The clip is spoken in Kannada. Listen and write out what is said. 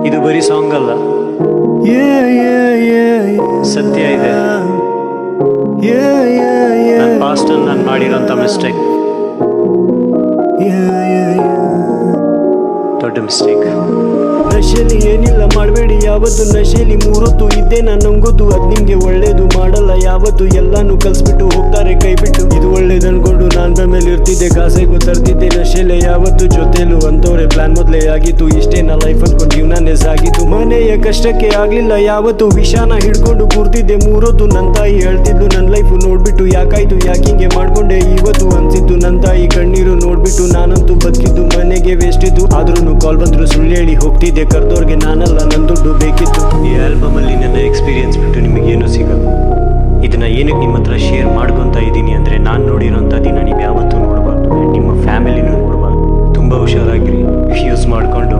ಇದು ಬರೀ ಸಾಂಗ್ ಅಲ್ಲ, ಸತ್ಯ ಇದೆ. ನನ್ನ ಪಾಸ್ಟಲ್ಲಿ ನಾನು ಮಾಡಿರೋಂಥ ಮಿಸ್ಟೇಕ್ ದೊಡ್ಡ ಮಿಸ್ಟೇಕ್. ನಶೆಲಿ ಏನಿಲ್ಲ ಮಾಡಬೇಡಿ ಯಾವತ್ತು, ನಶೆಲಿ ಮೂರೊತ್ತು ಇದ್ದೆ ನಾನು ನಂಗೋದು. ಅದ್ ನಿಮ್ಗೆ ಒಳ್ಳೇದು ಮಾಡಲ್ಲ ಯಾವತ್ತು, ಎಲ್ಲಾನು ಕಲ್ಸ್ಬಿಟ್ಟು ಹೋಗ್ತಾರೆ ಕೈ ಬಿಟ್ಟು. ಇದು ಒಳ್ಳೇದು ಅನ್ಕೊಂಡು ನಾನ್ ಮೇಲೆ ಇರ್ತಿದ್ದೆ, ಕಾಸೆಗೂ ತರ್ತಿದ್ದೆ ನಶೆಲೆ ಯಾವತ್ತು. ಜೊತೆಲು ಅಂತವ್ರೆ ಪ್ಲಾನ್ ಮೊದ್ಲೇ ಆಗಿತ್ತು, ಇಷ್ಟೇ ನಾ ಲೈಫ್ ಅನ್ಕೊಂಡು ಜೀವನನೇ ಸಾಗಿತ್ತು. ಮನೆಯ ಕಷ್ಟಕ್ಕೆ ಆಗ್ಲಿಲ್ಲ ಯಾವತ್ತು, ವಿಷಾನ ಹಿಡ್ಕೊಂಡು ಕೂರ್ತಿದ್ದೆ ಮೂರೊತ್ತು. ನನ್ನ ತಾಯಿ ಹೇಳ್ತಿದ್ಲು ನನ್ನ ಲೈಫ್ ನೋಡ್ಬಿಟ್ಟು, ಯಾಕಾಯ್ತು ಯಾಕಿಂಗೆ ಮಾಡ್ಕೊಂಡೆ ಇವತ್ತು ಅನ್ಸಿತ್ತು. ನನ್ನ ತಾಯಿ ಕಣ್ಣೀರು ನೋಡ್ಬಿಟ್ಟು ನಾನಂತೂ ಬದುಕಿದ್ದು ಮನೆಗೆ ವೇಸ್ಟ್ ಇತ್ತು. ಆದ್ರೂ ಕಾಲ್ ಬಂದ್ರು ಸುಳ್ಳು ಹೇಳಿ ಹೋಗ್ತಿದ್ದೆ, ಕರ್ದೋರ್ಗೆ ನಾನಲ್ಲ ನನ್ನ ದುಡ್ಡು ಬೇಕಿತ್ತು. ಈ ಆಲ್ಬಮಲ್ಲಿ ನನ್ನ ಎಕ್ಸ್ಪೀರಿಯನ್ಸ್ ಬಿಟ್ಟು ನಿಮಗೇನು ಸಿಗಲ್ಲ. ಇದನ್ನ ಏನಕ್ಕೆ ನಿಮ್ಮ ಹತ್ರ ಶೇರ್ ಮಾಡ್ಕೊತಾ ಇದ್ದೀನಿ ಅಂದರೆ, ನಾನು ನೋಡಿರೋಂಥ ದಿನ ನೀವು ಯಾವತ್ತೂ ನೋಡಬಾರ್ದು, ನಿಮ್ಮ ಫ್ಯಾಮಿಲಿನೂ ನೋಡಬಾರ್ದು. ತುಂಬ ಹುಷಾರಾಗಿರಿ, ಯೂಸ್ ಮಾಡಿಕೊಂಡು